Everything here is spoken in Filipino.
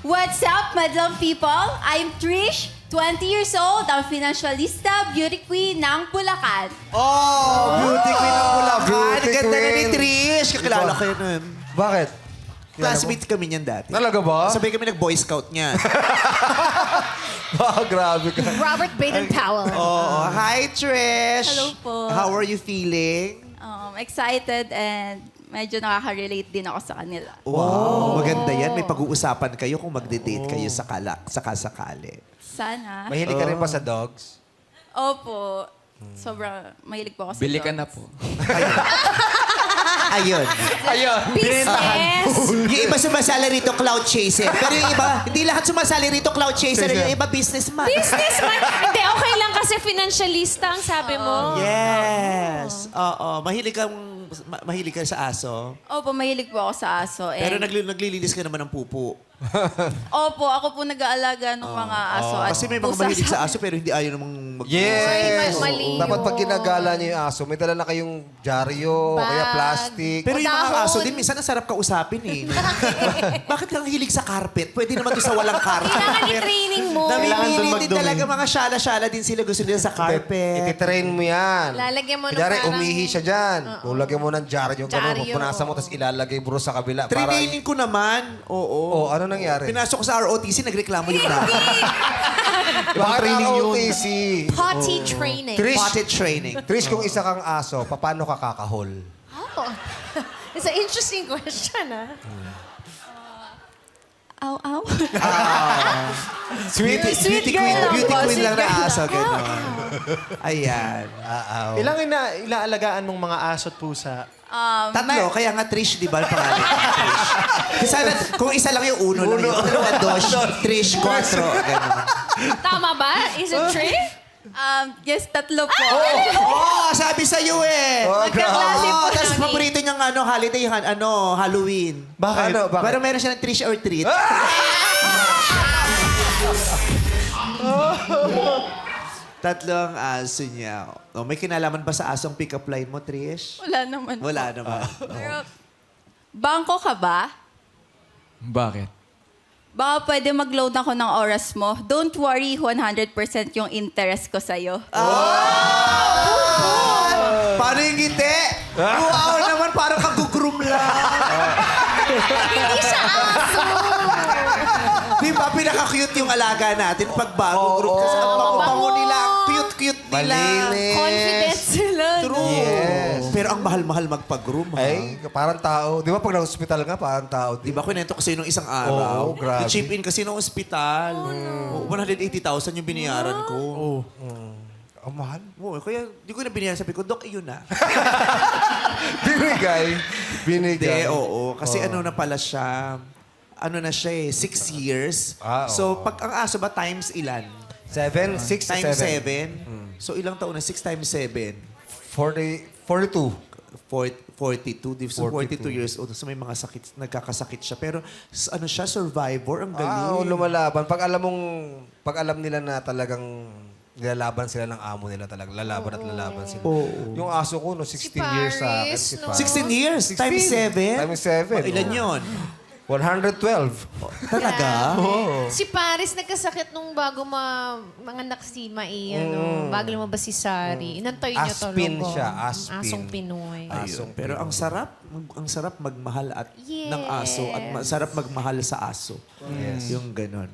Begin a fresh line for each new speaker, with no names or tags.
What's up, madlang people? I'm Trish, 20 years old, ang financialista, beauty queen ng Bulacan.
Oh, beauty queen ng Bulacan.
Beauty
Ganda na ni
queen.
Trish. Kakilala ko yun.
Bakit?
Classmates kami niyan dati.
Talaga ba?
Sabay kami nag-boy scout niyan.
Grabe ka.
Robert Baden-Powell.
Oh, hi Trish.
Hello po.
How are you feeling?
Excited and medyo nakaka-relate din ako sa kanila.
Wow, maganda yan. May pag-uusapan kayo kung magde-date kayo sakasakali.
Sana.
Mahilig ka rin ba sa dogs?
Opo. Sobrang mahilig po ako sa
Bili ka
dogs.
na po.
Ayun.
Ayun.
Business.
Yung iba sumasali rito, cloud chaser. Pero yung iba, hindi lahat sumasali rito, cloud chaser. Yung iba, businessman.
Businessman. Hindi, okay lang kasi financialista ang sabi mo.
Yes. Oo. Mahilig ka sa aso.
Opo, mahilig po ako sa aso.
Pero
And,
naglilinis ka naman ng pupu.
opo, ako po nag-aalaga ng mga aso. At
Kasi may mga
pusa
mahilig sa aso pero hindi ayaw namang
Yes!
Mali
Dapat
yun.
pag ginagala niyo yung aso, may dala na kayong dyaryo,
Bag.
kaya plastic.
Pero yung mga
Dahon.
aso din, minsan ang sarap kausapin eh. Bakit lang hilig sa carpet? Pwede naman doon sa walang carpet.
Kailangan i-training mo.
Namimili din talaga mga syala-syala din sila. Gusto nila sa carpet.
Ititrain mo yan.
Lalagyan mo ng
Kunyari,
parang-
umihi siya dyan. Ulagyan mo ng dyaryo, gano'n,
Dyaryo,
pupunasan mo,
oo.
tapos ilalagay bro sa kabila.
Training ko naman. Oo.
Oh, ano nangyari?
Pinasok ko sa ROTC, nagreklamo yung dati.
Bakit
training
ang
yun?
OTC?
Potty training.
Trish,
Potted training.
Trish, kung isa kang aso, paano ka kakahol?
Oh. It's an interesting question, ah.
Aw, aw.
Sweet,
Sweet girl lang
beauty
po,
queen
sweet
lang na
girl
aso. Gano'n. Ayan.
Ilang inaalagaan mong mga aso at pusa?
Tatlo, kaya nga Trish, di ba? Ang pangalan niya, Trish. Kasi sana, kung isa lang yung uno lang yun. Dalawa, dos, Trish, quattro. Gano'n.
Tama ba? Is it true?
Yes, tatlo po.
Oh, sabi sa'yo eh.
Magkaklase po
Tapos
kami.
paborito niyang holiday, Halloween.
Bakit?
Ano, bakit?
Pero meron siya ng Trish or treat. Tatlo ang aso niya. Oh, may kinalaman ba sa asong pick-up line mo, Trish?
Wala naman po.
Wala naman.
Pero, bangko ka ba?
Bakit?
Baka pwede mag-load ako ng oras mo. Don't worry, 100% yung interest ko sa'yo.
Paano yung ngiti? Wow naman, parang kagugroom lang.
Hindi siya aso.
Di ba, pinaka-cute yung alaga natin pag bago group. Kasi ang bango-bango nila, ang cute-cute nila.
Malinis.
Confident sila.
True.
Yes.
Pero ang mahal-mahal magpa-groom, ha?
Ay, parang tao. Di ba pag na-hospital nga, parang tao.
Di ba, kwento ko sa'yo nung isang araw.
Oo, grabe.
I-chip in kasi nung ospital. Oh, 180,000 yung binayaran ko.
Ang mahal.
Oo, kaya di ko na binayaran. Sabi ko, Dok, iyon na.
Binigay.
Hindi,
Binigay.
oo. Kasi ano na pala siya, 6 years.
Ah, oo.
So, pag ang aso ba times ilan?
7, 6 to
Times 7.
7.
So, ilang taon na? 6 times 7.
42.
42. So, 42 years old. So, may mga sakit, nagkakasakit siya. Pero, ano siya, survivor. Ang galing.
Lumalaban. Pag alam nila na talagang nilalaban sila ng amo nila talaga. Lalaban at lalaban sila.
Oo.
Yung aso ko, 16 years sa akin.
Paris, no?
16 years?
16.
Times 7?
Times 7.
Ilan yun?
112.
Talaga?
Si Paris nagkasakit nung bago manganak si Mai, bago lumabas si Sari. Inantay niya to.
Aspin
logo.
siya, aspin.
Asong Pinoy.
Ayun. Pero ang sarap magmahal at
Yes.
ng aso at sarap magmahal sa aso. Yung ganon.